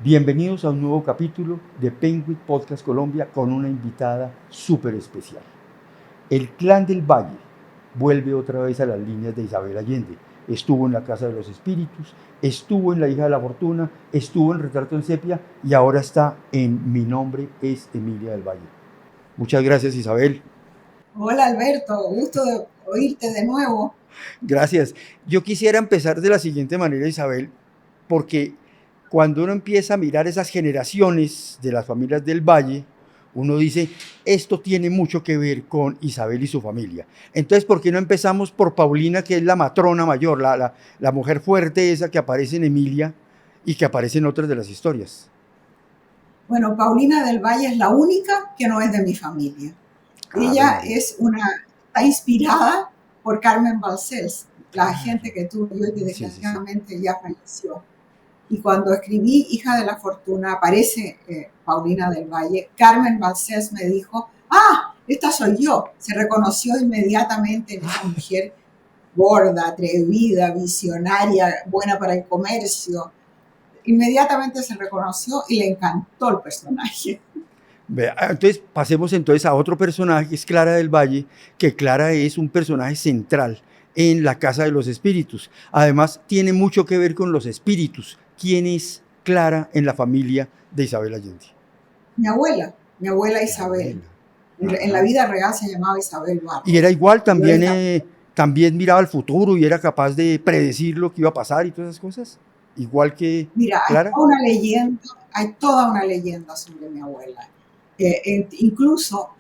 Bienvenidos a un nuevo capítulo de Penguin Podcast Colombia con una invitada súper especial. El Clan del Valle vuelve otra vez a las líneas de Isabel Allende. Estuvo en La Casa de los Espíritus, estuvo en La Hija de la Fortuna, estuvo en Retrato en Sepia y ahora está en Mi nombre es Emilia del Valle. Muchas gracias, Isabel. Hola Alberto, gusto de oírte de nuevo. Gracias. Yo quisiera empezar de la siguiente manera, Isabel, porque cuando uno empieza a mirar esas generaciones de las familias del Valle, uno dice, esto tiene mucho que ver con Isabel y su familia. Entonces, ¿por qué no empezamos por Paulina, que es la matrona mayor, la mujer fuerte esa que aparece en Emilia y que aparece en otras de las historias? Bueno, Paulina del Valle es la única que no es de mi familia. Ave Ella María. está inspirada por Carmen Balcells, la Claro. agente que tuve yo y que Sí, sí, sí. desgraciadamente ya falleció. Y cuando escribí Hija de la Fortuna aparece Paulina del Valle. Carmen Balcells me dijo, esta soy yo. Se reconoció inmediatamente en esa mujer gorda, atrevida, visionaria, buena para el comercio. Inmediatamente se reconoció y le encantó el personaje. Entonces, pasemos entonces a otro personaje, que es Clara del Valle, que Clara es un personaje central en La Casa de los Espíritus. Además, tiene mucho que ver con los espíritus. ¿Quién es Clara en la familia de Isabel Allende? Mi abuela La Isabel. abuela. En la Ajá. vida real se llamaba Isabel Y era Barros. igual, Yo le también miraba al futuro y era capaz de predecir lo que iba a pasar y todas esas cosas. Igual que Mira, Clara. hay toda una leyenda sobre mi abuela. Incluso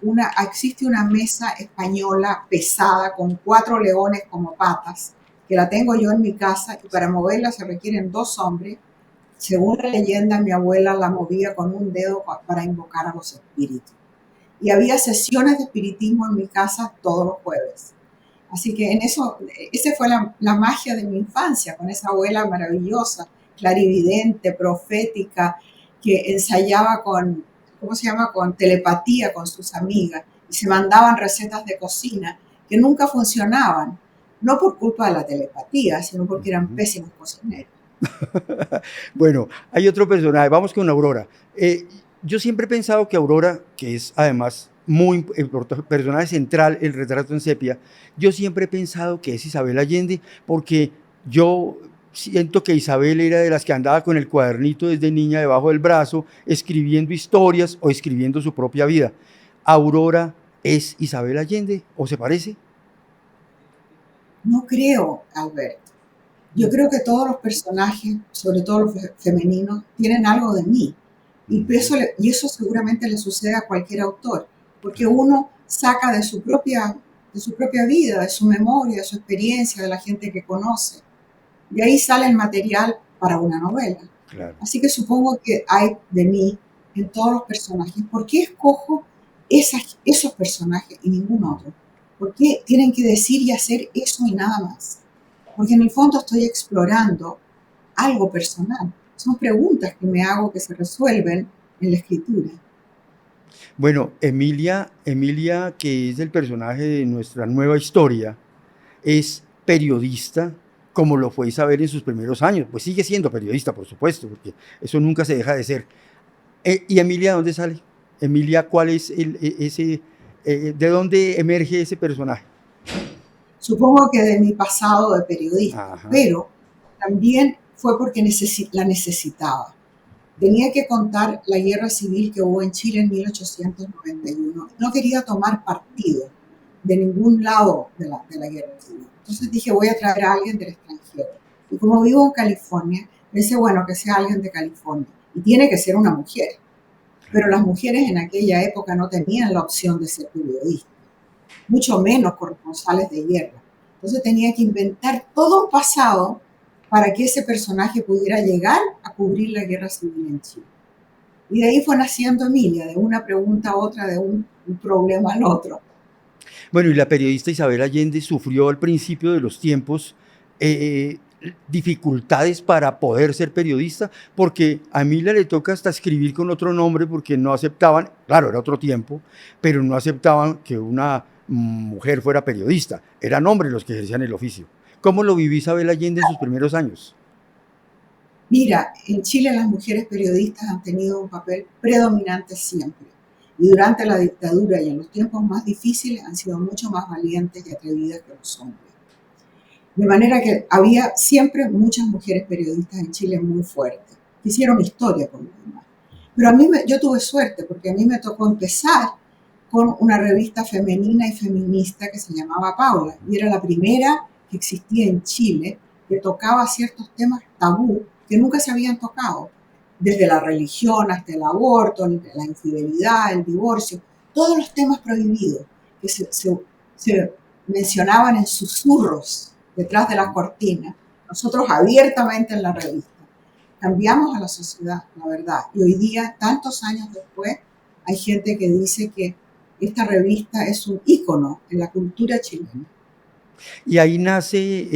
existe una mesa española pesada con 4 leones como patas, que la tengo yo en mi casa y para moverla se requieren 2 hombres. Según la leyenda, mi abuela la movía con un dedo para invocar a los espíritus. Y había sesiones de espiritismo en mi casa todos los jueves. Así que esa fue la magia de mi infancia, con esa abuela maravillosa, clarividente, profética, que ensayaba ¿cómo se llama?, con telepatía con sus amigas y se mandaban recetas de cocina que nunca funcionaban, no por culpa de la telepatía, sino porque eran pésimos cocineros. Bueno, hay otro personaje, vamos con Aurora. Yo siempre he pensado que Aurora, que es además muy personaje central, el Retrato en Sepia, yo siempre he pensado que es Isabel Allende, porque yo siento que Isabel era de las que andaba con el cuadernito desde niña debajo del brazo, escribiendo historias o escribiendo su propia vida. ¿Aurora es Isabel Allende o se parece? No creo, Alberto. Yo creo que todos los personajes, sobre todo los femeninos, tienen algo de mí. Y eso seguramente le sucede a cualquier autor, porque Claro, uno saca de su propia vida, de su memoria, de su experiencia, de la gente que conoce. De ahí sale el material para una novela. claro. Así que supongo que hay de mí en todos los personajes. ¿Por qué escojo esos personajes y ningún otro? ¿Por qué tienen que decir y hacer eso y nada más? Porque en el fondo estoy explorando algo personal. Son preguntas que me hago que se resuelven en la escritura. Bueno, Emilia, que es el personaje de nuestra nueva historia, es periodista como lo fue Isabel en sus primeros años. Pues sigue siendo periodista, por supuesto, porque eso nunca se deja de ser. ¿Y Emilia dónde sale? Emilia, ¿cuál es de dónde emerge ese personaje? Supongo que de mi pasado de periodista, Ajá, pero también fue porque la necesitaba. Tenía que contar la guerra civil que hubo en Chile en 1891. No quería tomar partido de ningún lado de la guerra civil. Entonces dije, voy a traer a alguien del extranjero. Y como vivo en California, pensé, bueno, que sea alguien de California. Y tiene que ser una mujer. Pero las mujeres en aquella época no tenían la opción de ser periodistas, mucho menos corresponsales de guerra. Entonces tenía que inventar todo un pasado para que ese personaje pudiera llegar a cubrir la guerra civil en Chile. Y de ahí fue naciendo Emilia, de una pregunta a otra, de un problema al otro. bueno, y la periodista Isabel Allende sufrió al principio de los tiempos dificultades para poder ser periodista, porque a Emilia le toca hasta escribir con otro nombre porque no aceptaban, claro, era otro tiempo, pero no aceptaban que una mujer fuera periodista, eran hombres los que ejercían el oficio. ¿Cómo lo vivió Isabel Allende en sus primeros años? Mira, en Chile las mujeres periodistas han tenido un papel predominante siempre. Y durante la dictadura y en los tiempos más difíciles han sido mucho más valientes y atrevidas que los hombres. De manera que había siempre muchas mujeres periodistas en Chile muy fuertes, que hicieron historia con los demás. Pero a mí yo tuve suerte porque a mí me tocó empezar con una revista femenina y feminista que se llamaba Paula, y era la primera que existía en Chile que tocaba ciertos temas tabú que nunca se habían tocado, desde la religión hasta el aborto, la infidelidad, el divorcio, todos los temas prohibidos que se mencionaban en susurros detrás de la cortina, nosotros abiertamente en la revista. Cambiamos a la sociedad, la verdad. Y hoy día, tantos años después, hay gente que dice que esta revista es un ícono en la cultura chilena. Y ahí nace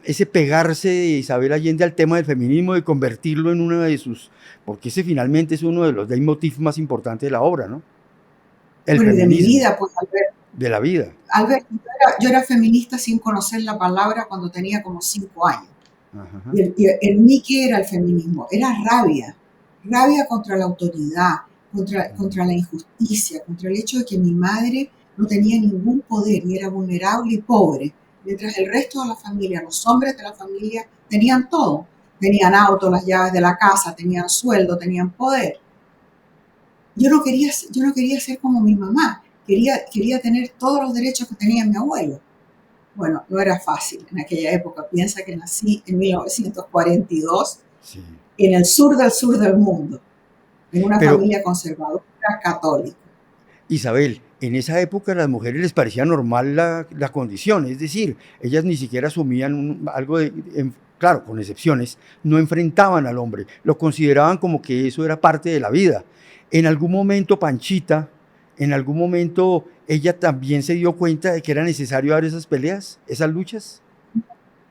ese pegarse de Isabel Allende al tema del feminismo, de convertirlo en una de sus, porque ese finalmente es uno de los leitmotiv más importantes de la obra, ¿no? El Bueno, y de mi feminismo, vida, pues, Alberto. de la vida. Alberto, yo era feminista sin conocer la palabra cuando tenía como 5 años. Ajá. Y en mí, ¿qué era el feminismo? Era rabia. Rabia contra la autoridad, contra la injusticia, contra el hecho de que mi madre no tenía ningún poder y era vulnerable y pobre, mientras el resto de la familia, los hombres de la familia, tenían todo. Tenían auto, las llaves de la casa, tenían sueldo, tenían poder. Yo no quería ser como mi mamá, quería tener todos los derechos que tenía mi abuelo. Bueno, no era fácil en aquella época. Piensa que nací en 1942, Sí. en el sur del mundo, en una Pero, familia conservadora católica. Isabel, en esa época a las mujeres les parecía normal la condición, es decir, ellas ni siquiera asumían algo claro, con excepciones, no enfrentaban al hombre, lo consideraban como que eso era parte de la vida. En algún momento Panchita, en algún momento ella también se dio cuenta de que era necesario dar esas peleas, esas luchas.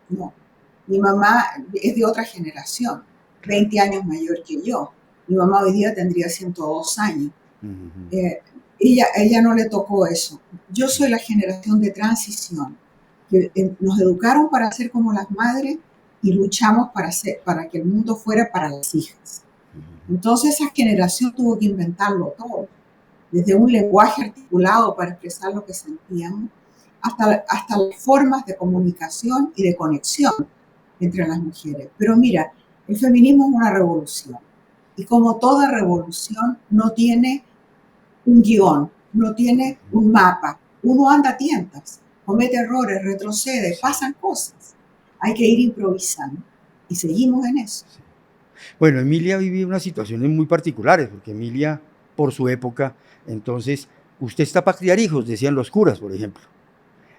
No, mi mamá es de otra generación, Claro. 20 años mayor que yo. Mi mamá hoy día tendría 102 años. Ujú. Eh, ella no le tocó eso. Yo soy la generación de transición, que nos educaron para ser como las madres y luchamos para que el mundo fuera para las hijas. Entonces esa generación tuvo que inventarlo todo, desde un lenguaje articulado para expresar lo que sentíamos, hasta las formas de comunicación y de conexión entre las mujeres. Pero mira, el feminismo es una revolución, y como toda revolución no tiene un guión, no tiene un mapa. Uno anda a tientas, comete errores, retrocede, Sí. pasan cosas. Hay que ir improvisando y seguimos en eso. Bueno, Emilia vivió unas situaciones muy particulares, porque Emilia, por su época, entonces, usted está para criar hijos, decían los curas, por ejemplo.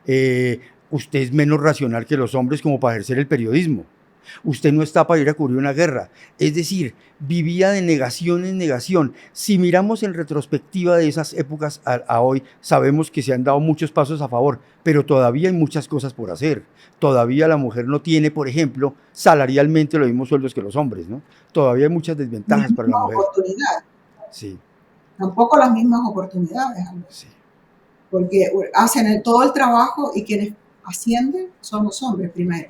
Eh, Usted es menos racional que los hombres como para ejercer el periodismo. Usted no está para ir a cubrir una guerra. Es decir, vivía de negación en negación. Si miramos en retrospectiva de esas épocas a hoy, sabemos que se han dado muchos pasos a favor, pero todavía hay muchas cosas por hacer. Todavía la mujer no tiene, por ejemplo, salarialmente los mismos sueldos que los hombres, ¿no? Todavía hay muchas Ni desventajas las para la mismas mujer. oportunidades, Sí, tampoco las mismas oportunidades, sí. porque hacen todo el trabajo y quienes ascienden son los hombres primero.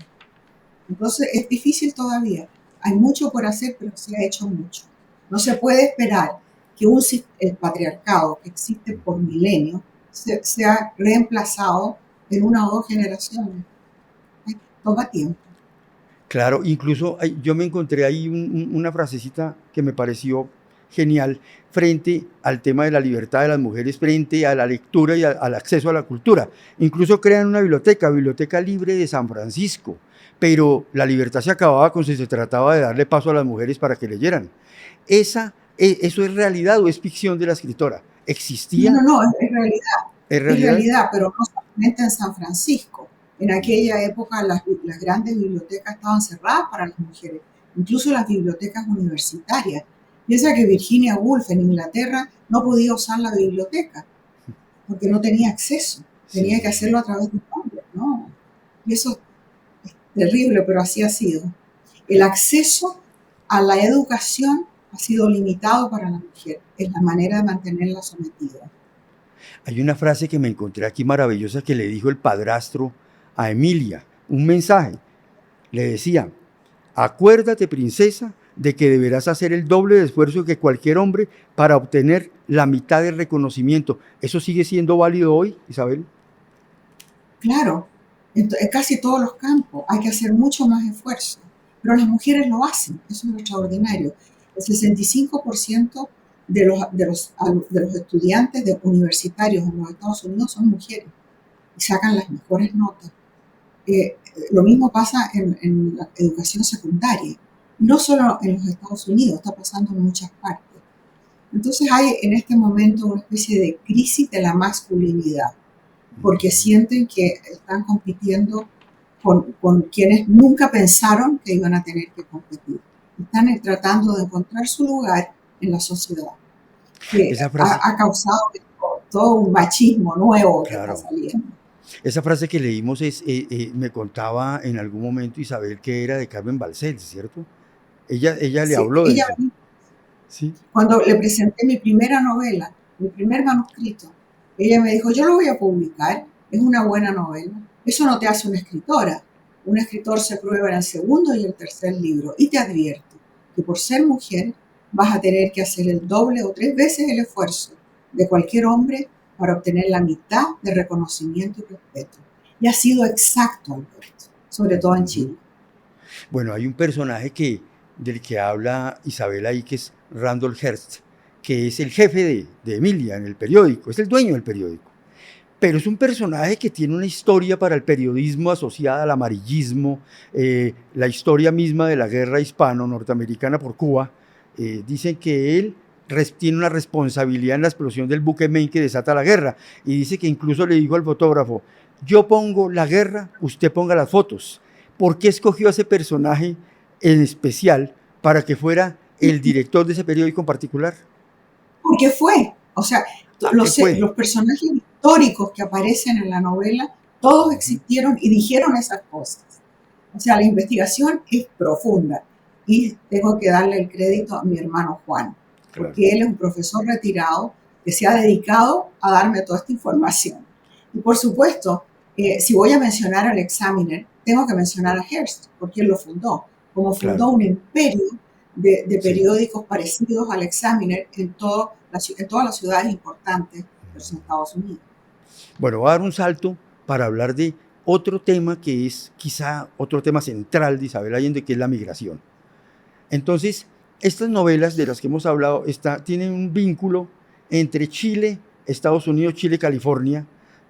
Entonces es difícil todavía. Hay mucho por hacer, pero se ha hecho mucho. No se puede esperar que el patriarcado que existe por milenios sea reemplazado en una o dos generaciones. Toma tiempo. Claro, incluso yo me encontré ahí una frasecita que me pareció genial frente al tema de la libertad de las mujeres, frente a la lectura y al acceso a la cultura. Incluso crean una biblioteca libre de San Francisco, pero la libertad se acababa cuando se trataba de darle paso a las mujeres para que leyeran. ¿Eso es realidad o es ficción de la escritora? ¿Existía? No, es realidad. ¿Es Es realidad? realidad, pero no solamente en San Francisco. En aquella época las grandes bibliotecas estaban cerradas para las mujeres, incluso las bibliotecas universitarias. Piensa que Virginia Woolf en Inglaterra no podía usar la biblioteca porque no tenía acceso, Sí, tenía sí, que sí. hacerlo a través de un hombre, ¿no? Y eso es terrible, pero así ha sido. El acceso a la educación ha sido limitado para la mujer, es la manera de mantenerla sometida. Hay una frase que me encontré aquí maravillosa que le dijo el padrastro a Emilia, un mensaje. Le decía, Acuérdate, princesa, de que deberás hacer el doble de esfuerzo que cualquier hombre para obtener la mitad del reconocimiento. ¿Eso sigue siendo válido hoy, Isabel? Claro, en casi todos los campos hay que hacer mucho más esfuerzo, pero las mujeres lo hacen, eso es extraordinario. El 65% de los estudiantes universitarios en los Estados Unidos son mujeres y sacan las mejores notas. Lo mismo pasa en la educación secundaria, no solo en los Estados Unidos, está pasando en muchas partes. Entonces hay en este momento una especie de crisis de la masculinidad, porque sienten que están compitiendo con quienes nunca pensaron que iban a tener que competir. Están tratando de encontrar su lugar en la sociedad, que Esa frase, ha causado todo un machismo nuevo que está claro, saliendo. esa frase que leímos me contaba en algún momento Isabel que era de Carmen Balcells, ¿cierto? Ella le Sí, habló de ella, eso, ¿sí? cuando le presenté mi primera novela, mi primer manuscrito, ella me dijo, yo lo voy a publicar, es una buena novela. Eso no te hace una escritora. Un escritor se prueba en el segundo y el tercer libro y te advierto que por ser mujer vas a tener que hacer el doble o 3 veces el esfuerzo de cualquier hombre para obtener la mitad de reconocimiento y respeto. Y ha sido exacto, Alberto, sobre todo en Ujú. Chile. Bueno, hay un personaje del que habla Isabel ahí, que es Randolph Hearst, que es el jefe de Emilia en el periódico, es el dueño del periódico. Pero es un personaje que tiene una historia para el periodismo asociada al amarillismo, la historia misma de la guerra hispano-norteamericana por Cuba. Dicen que él tiene una responsabilidad en la explosión del buque Maine que desata la guerra. Y dice que incluso le dijo al fotógrafo, yo pongo la guerra, usted ponga las fotos. ¿Por qué escogió a ese personaje en especial para que fuera el director de ese periódico en particular? Porque fue, o sea, Ah, ¿qué fue? los personajes históricos que aparecen en la novela, todos Ujú, existieron y dijeron esas cosas. O sea, la investigación es profunda y tengo que darle el crédito a mi hermano Juan, claro. porque él es un profesor retirado que se ha dedicado a darme toda esta información. Y por supuesto, si voy a mencionar al Examiner, tengo que mencionar a Hearst, porque él lo fundó, como fundó Claro, un imperio de sí. periódicos parecidos al Examiner en todas las ciudades importantes de los Estados Unidos. Bueno, voy a dar un salto para hablar de otro tema que es quizá otro tema central de Isabel Allende, que es la migración. Entonces, estas novelas de las que hemos hablado tienen un vínculo entre Chile, Estados Unidos, Chile, California.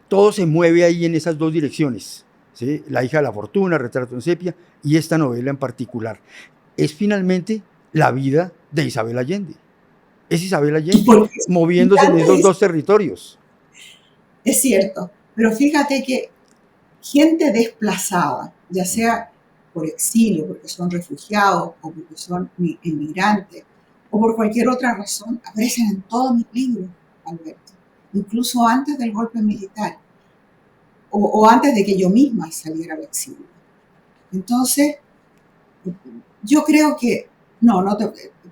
Todo se mueve ahí en esas dos direcciones. ¿Sí? La hija de la fortuna, Retrato en sepia, y esta novela en particular. Es finalmente la vida de Isabel Allende. Es Isabel Allende Porque es moviéndose en esos fascinante, dos territorios. es cierto, pero fíjate que gente desplazada, ya sea por exilio, porque son refugiados o porque son inmigrantes o por cualquier otra razón, aparecen en todos mis libros, Alberto, incluso antes del golpe militar o antes de que yo misma saliera al exilio. Entonces, yo creo que,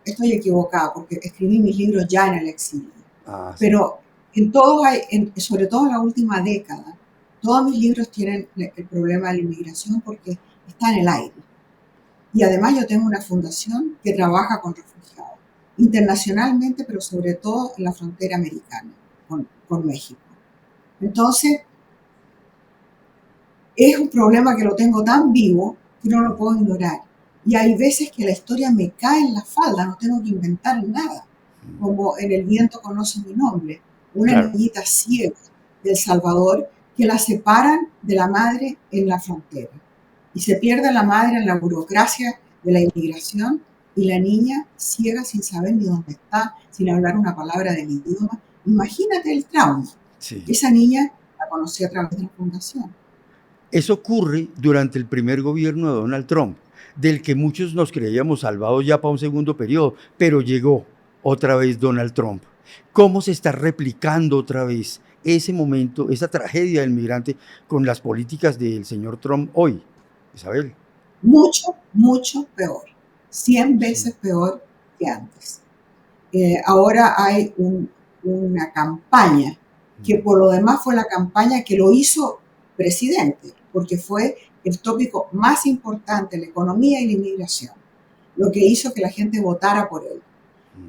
estoy equivocada porque escribí mis libros ya en el exilio, Ah, sí. pero en todos hay, sobre todo en la última década, todos mis libros tienen el problema de la inmigración porque está en el aire. Y además yo tengo una fundación que trabaja con refugiados, internacionalmente, pero sobre todo en la frontera americana, con México. Entonces, es un problema que lo tengo tan vivo que no lo puedo ignorar. Y hay veces que la historia me cae en la falda, no tengo que inventar nada. Como en El viento conoce mi nombre, una Claro. niñita ciega de El Salvador que la separan de la madre en la frontera. Y se pierde la madre en la burocracia de la inmigración y la niña ciega sin saber ni dónde está, sin hablar una palabra del idioma. Imagínate el trauma. Sí. Esa niña la conocí a través de la fundación. Eso ocurre durante el primer gobierno de Donald Trump, del que muchos nos creíamos salvados ya para un segundo periodo, pero llegó otra vez Donald Trump. ¿Cómo se está replicando otra vez ese momento, esa tragedia del migrante con las políticas del señor Trump hoy, Isabel? Mucho, mucho peor, 100 Sí. veces peor que antes. Ahora hay una campaña que por lo demás fue la campaña que lo hizo presidente, porque fue el tópico más importante, la economía y la inmigración, lo que hizo que la gente votara por él.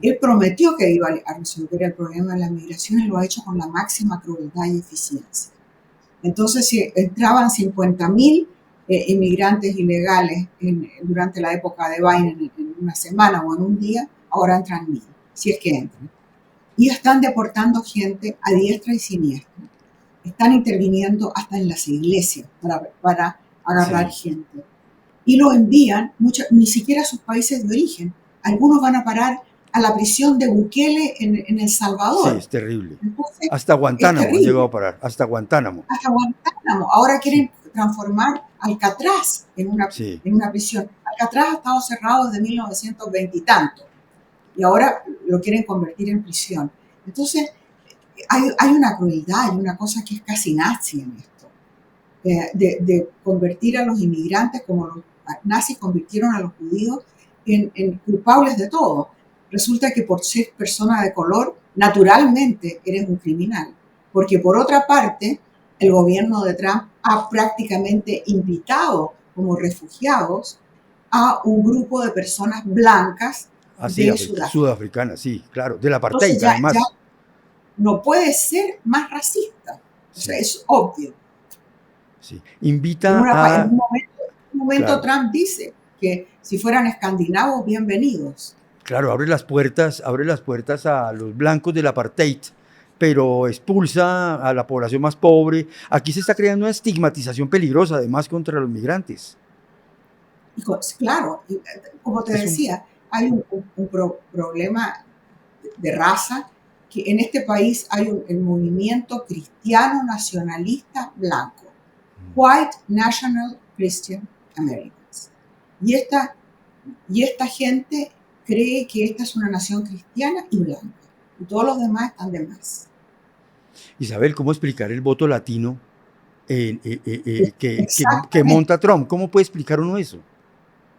Él prometió que iba a resolver el problema de la migración y lo ha hecho con la máxima crueldad y eficiencia. Entonces, si entraban 50.000 inmigrantes ilegales durante la época de Biden en una semana o en un día, ahora entran 1.000, si es que entran. Y están deportando gente a diestra y siniestra. Están interviniendo hasta en las iglesias para agarrar gente. Y lo envían ni siquiera a sus países de origen. Algunos van a parar a la prisión de Bukele en El Salvador. Sí, es terrible. Entonces, hasta Guantánamo han llegado a parar, hasta Guantánamo. Hasta Guantánamo. Ahora quieren transformar Alcatraz en una prisión. Alcatraz ha estado cerrado desde 1920 y tanto. Y ahora lo quieren convertir en prisión. Entonces, hay una crueldad, hay una cosa que es casi nazi en esto. De convertir a los inmigrantes como los nazis convirtieron a los judíos en culpables de todo. Resulta que por ser persona de color, naturalmente eres un criminal. Porque por otra parte, el gobierno de Trump ha prácticamente invitado como refugiados a un grupo de personas blancas de sudafricanas, sí, claro, del apartheid además. Ya no puede ser más racista, o sea, es obvio. Sí. Invita en un momento Trump dice que si fueran escandinavos, bienvenidos. Claro, abre las puertas a los blancos del apartheid, pero expulsa a la población más pobre. Aquí se está creando una estigmatización peligrosa, además, contra los migrantes. Claro, como te decía, hay un problema de raza, que en este país hay el movimiento cristiano nacionalista blanco, White National Christian Americans. Y esta gente cree que esta es una nación cristiana y blanca, y todos los demás están de más. Isabel, ¿cómo explicar el voto latino que monta Trump? ¿Cómo puede explicar uno eso?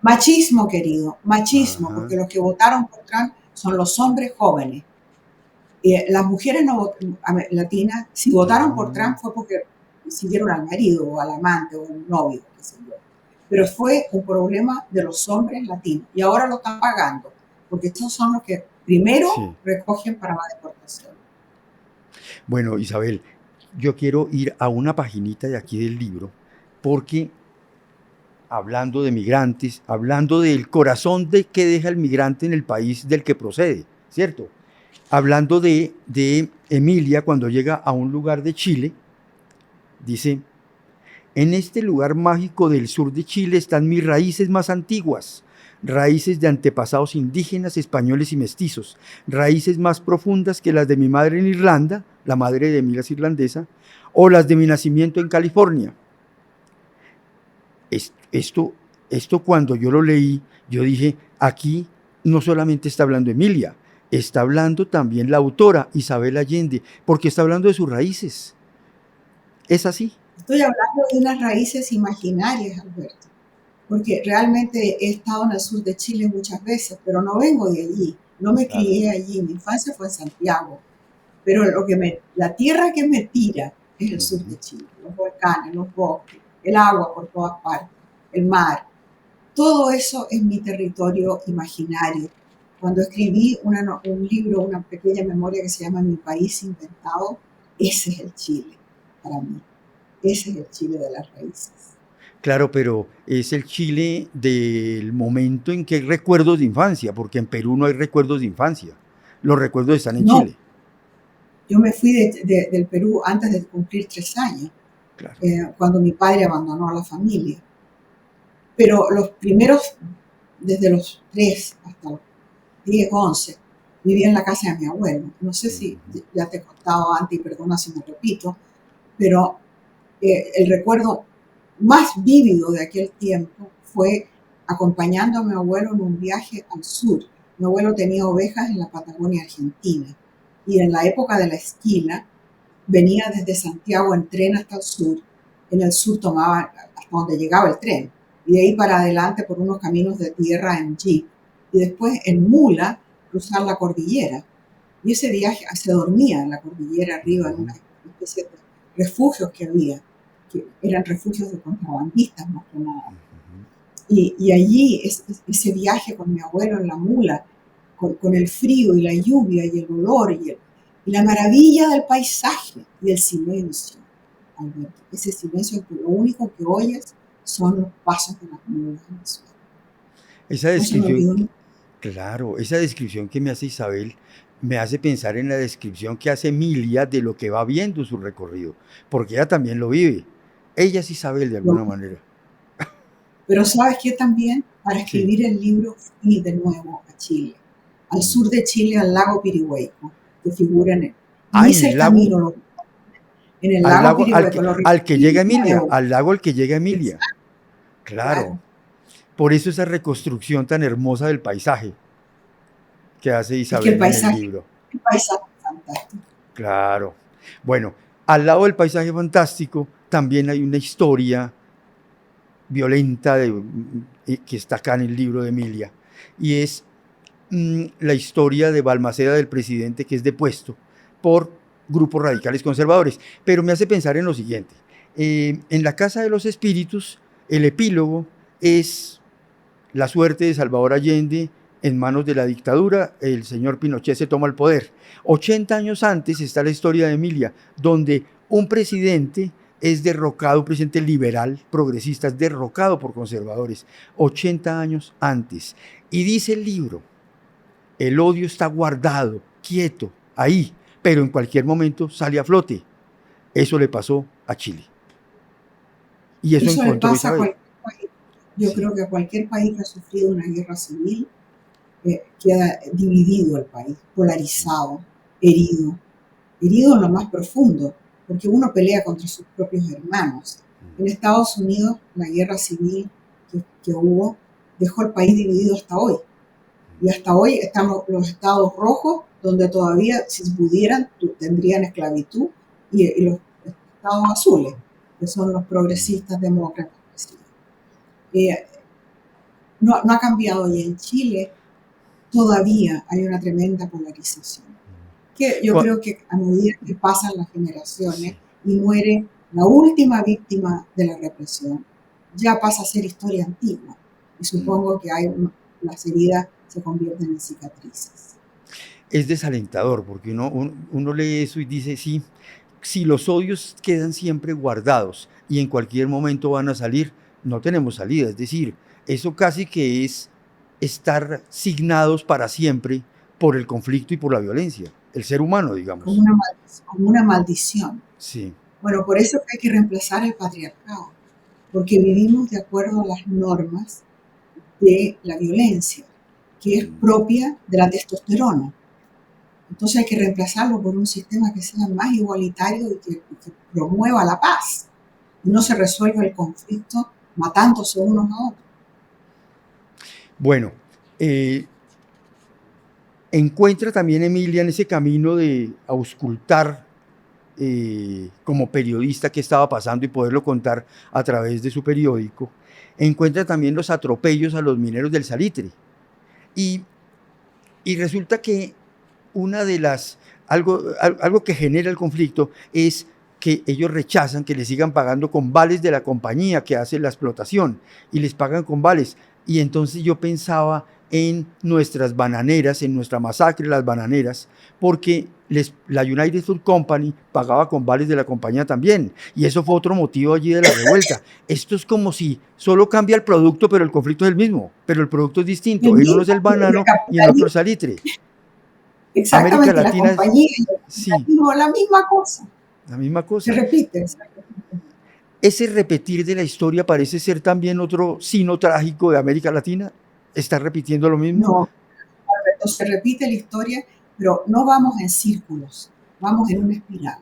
Machismo, querido, machismo, porque los que votaron por Trump son los hombres jóvenes. Las mujeres latinas, si votaron por Trump fue porque siguieron al marido o al amante o al novio, qué sé yo. Pero fue un problema de los hombres latinos y ahora lo están pagando, porque estos son los que primero recogen para la deportación. Bueno, Isabel, yo quiero ir a una paginita de aquí del libro, porque hablando de migrantes, hablando del corazón de que deja el migrante en el país del que procede, ¿cierto? Hablando de Emilia cuando llega a un lugar de Chile, dice: en este lugar mágico del sur de Chile están mis raíces más antiguas, raíces de antepasados indígenas, españoles y mestizos, raíces más profundas que las de mi madre en Irlanda, la madre de Emilia es irlandesa, o las de mi nacimiento en California. Esto cuando yo lo leí, yo dije, aquí no solamente está hablando Emilia, está hablando también la autora Isabel Allende, porque está hablando de sus raíces. ¿Es así? Estoy hablando de unas raíces imaginarias, Alberto, porque realmente he estado en el sur de Chile muchas veces, pero no vengo de allí, no me crié allí, mi infancia fue en Santiago, pero la tierra que me tira es el sur de Chile, los volcanes, los bosques, el agua por todas partes, el mar. Todo eso es mi territorio imaginario. Cuando escribí un libro, una pequeña memoria que se llama Mi país inventado, ese es el Chile para mí. Ese es el Chile de las raíces. Claro, pero es el Chile del momento en que hay recuerdos de infancia, porque en Perú no hay recuerdos de infancia. Los recuerdos están en Chile. Yo me fui del Perú antes de cumplir 3 años, claro. Cuando mi padre abandonó a la familia. Pero los primeros, desde los 3 hasta los 10, 11, vivía en la casa de mi abuelo. No sé si ya te he contado antes, y perdona si me repito, pero el recuerdo más vívido de aquel tiempo fue acompañando a mi abuelo en un viaje al sur. Mi abuelo tenía ovejas en la Patagonia Argentina y en la época de la esquila venía desde Santiago en tren hasta el sur. En el sur tomaba hasta donde llegaba el tren y de ahí para adelante por unos caminos de tierra en jeep y después en mula cruzar la cordillera. Y ese viaje se dormía en la cordillera arriba en una especie de refugios que había. que eran refugios de contrabandistas más que nada. Ujú. Y allí ese viaje con mi abuelo en la mula, con el frío y la lluvia y el olor y la maravilla del paisaje y el silencio, Alberto. Ese silencio que lo único que oyes son los pasos de las mulas en el suelo. Esa No se me descripción, olvidó nunca. claro, esa descripción que me hace Isabel me hace pensar en la descripción que hace Emilia de lo que va viendo en su recorrido, porque ella también lo vive. Ella es Isabel de alguna manera. Pero sabes que también para Sí. escribir el libro fui de nuevo a Chile, al Mm. sur de Chile, al lago Pirihueco, que figura en él. Ah, Y en hice el el lago, camino en el lago Pirihueco, lo al que recorrí llega de Emilia, nuevo. al lago al que llega Emilia. Exacto, Claro. claro. Por eso esa reconstrucción tan hermosa del paisaje que hace Es que Isabel en el libro. el paisaje es fantástico. Claro. Bueno, al lado del paisaje fantástico también hay una historia violenta que está acá en el libro de Emilia. Y es la historia de Balmaceda, del presidente que es depuesto por grupos radicales conservadores. Pero me hace pensar en lo siguiente. En la Casa de los Espíritus, el epílogo es la suerte de Salvador Allende en manos de la dictadura. El señor Pinochet se toma el poder. 80 años antes está la historia de Emilia, donde un presidente es derrocado, un presidente liberal, progresista, es derrocado por conservadores. 80 años antes. Y dice el libro, el odio está guardado, quieto, ahí, pero en cualquier momento sale a flote. Eso le pasó a Chile. Y eso Eso le encontró pasa a Isabel. cualquier país. Yo Sí. creo que a cualquier país que ha sufrido una guerra civil queda dividido el país, polarizado, herido, herido en lo más profundo, porque uno pelea contra sus propios hermanos. En Estados Unidos, la guerra civil que hubo dejó el país dividido hasta hoy. Y hasta hoy estamos los estados rojos, donde todavía, si pudieran, tendrían esclavitud, y los estados azules, que son los progresistas demócratas. Eh, no ha cambiado, y en Chile todavía hay una tremenda polarización, que yo creo que a medida que pasan las generaciones Sí. y muere la última víctima de la represión, ya pasa a ser historia antigua, y supongo que las heridas se convierten en cicatrices. Es desalentador, porque uno lee eso y dice, sí, si los odios quedan siempre guardados y en cualquier momento van a salir, no tenemos salida. Es decir, eso casi que es estar signados para siempre por el conflicto y por la violencia. El ser humano, digamos. Como una maldición. Sí. Bueno, por eso hay que reemplazar el patriarcado, porque vivimos de acuerdo a las normas de la violencia, que es propia de la testosterona. Entonces hay que reemplazarlo por un sistema que sea más igualitario y que promueva la paz. Y no se resuelva el conflicto matándose unos a otros. Bueno, encuentra también Emilia en ese camino de auscultar como periodista qué estaba pasando y poderlo contar a través de su periódico. Encuentra también los atropellos a los mineros del salitre. Y resulta que una de las, algo que genera el conflicto es que ellos rechazan que les sigan pagando con vales de la compañía que hace la explotación, y les pagan con vales. Y entonces yo pensaba en nuestras bananeras, en nuestra masacre de las bananeras, porque la United Fruit Company pagaba con vales de la compañía también, y eso fue otro motivo allí de la revuelta. Esto es como si solo cambia el producto, pero el conflicto es el mismo, pero el producto es distinto. En uno es el banano y en otro el salitre. América Exactamente, la Latina es, compañía y el sí, capitalismo, la misma cosa. la misma Se cosa. repite. Ese repetir de la historia parece ser también otro signo trágico de América Latina. ¿Está repitiendo lo mismo? No, Alberto, se repite la historia, pero no vamos en círculos, vamos en una espiral.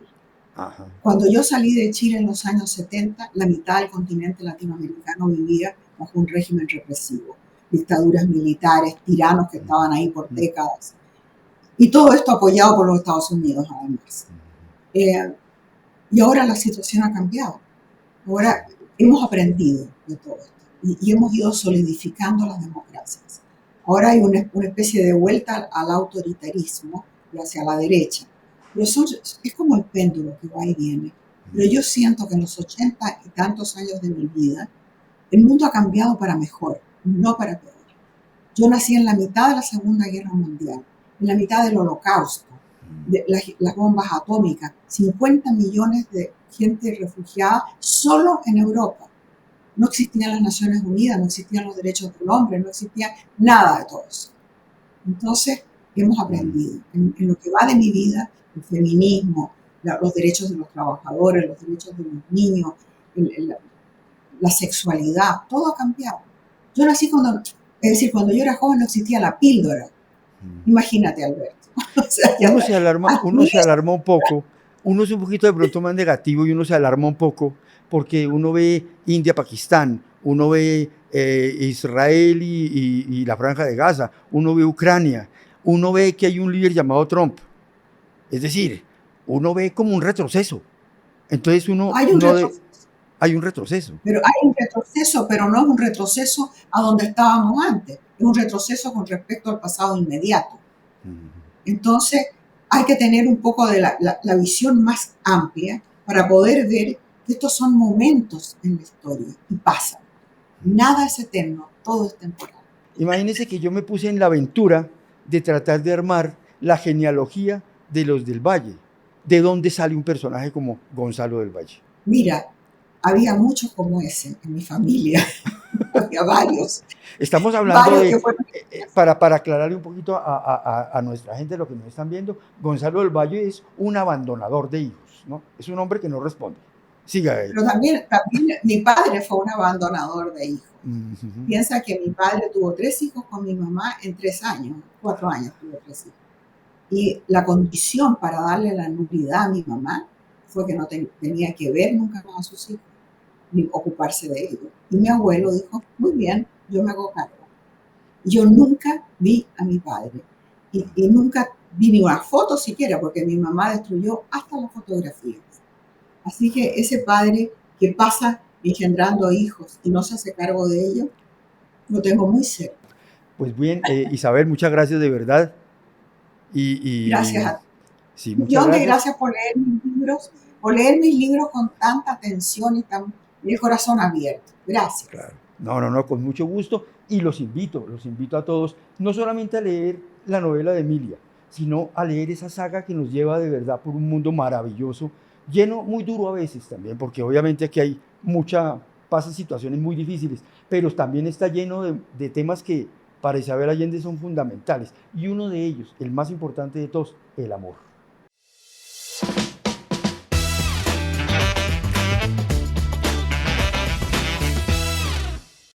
Ajá. Cuando yo salí de Chile en los años 70, la mitad del continente latinoamericano vivía bajo un régimen represivo, dictaduras militares, tiranos que estaban ahí por décadas. Y todo esto apoyado por los Estados Unidos, además. Y ahora la situación ha cambiado. Ahora hemos aprendido de todo esto y hemos ido solidificando las democracias. Ahora hay una especie de vuelta al autoritarismo y hacia la derecha. Pero es como el péndulo que va y viene. Pero yo siento que en los 80 y tantos años de mi vida, el mundo ha cambiado para mejor, no para peor. Yo nací en la mitad de la Segunda Guerra Mundial, en la mitad del Holocausto, de las bombas atómicas, 50 millones de gente refugiada solo en Europa. No existían las Naciones Unidas, no existían los derechos del hombre, no existía nada de todo eso. Entonces, hemos aprendido. En lo que va de mi vida, el feminismo, los derechos de los trabajadores, los derechos de los niños, la sexualidad, todo ha cambiado. Yo nací cuando yo era joven no existía la píldora. Imagínate, Alberto. O sea, Uno se alarma un poco, uno es un poquito de pronto más negativo y uno se alarma un poco porque uno ve India, Pakistán, uno ve Israel y la Franja de Gaza, uno ve Ucrania, uno ve que hay un líder llamado Trump. Es decir, uno ve como un retroceso. Entonces hay un retroceso. Hay un retroceso. Pero hay un retroceso, pero no es un retroceso a donde estábamos antes. Es un retroceso con respecto al pasado inmediato. Entonces, hay que tener un poco de la visión más amplia para poder ver que estos son momentos en la historia y pasan. Nada es eterno, todo es temporal. Imagínense que yo me puse en la aventura de tratar de armar la genealogía de los del Valle. ¿De dónde sale un personaje como Gonzalo del Valle? Mira, había muchos como ese en mi familia. Había varios. Estamos hablando de, para aclararle un poquito a nuestra gente lo que nos están viendo, Gonzalo del Valle es un abandonador de hijos, ¿no? Es un hombre que no responde. Siga él. Pero también mi padre fue un abandonador de hijos. Piensa que mi padre tuvo 3 hijos con mi mamá en 3 años, 4 años tuvo 3 hijos. Y la condición para darle la nulidad a mi mamá fue que no tenía que ver nunca más a sus hijos, ni ocuparse de ellos. Y mi abuelo dijo, muy bien, yo me hago cargo. Yo nunca vi a mi padre y nunca vi ni una foto siquiera, porque mi mamá destruyó hasta las fotografías. Así que ese padre que pasa engendrando hijos y no se hace cargo de ellos, lo tengo muy cerca. Pues bien, Isabel, muchas gracias de verdad. Gracias a ti. Sí, John, gracias por leer mis libros con tanta atención y el corazón abierto. Gracias. Claro. No, con mucho gusto. Y los invito a todos, no solamente a leer la novela de Emilia, sino a leer esa saga que nos lleva de verdad por un mundo maravilloso, lleno, muy duro a veces también, porque obviamente aquí hay pasan situaciones muy difíciles, pero también está lleno de temas que para Isabel Allende son fundamentales. Y uno de ellos, el más importante de todos, el amor.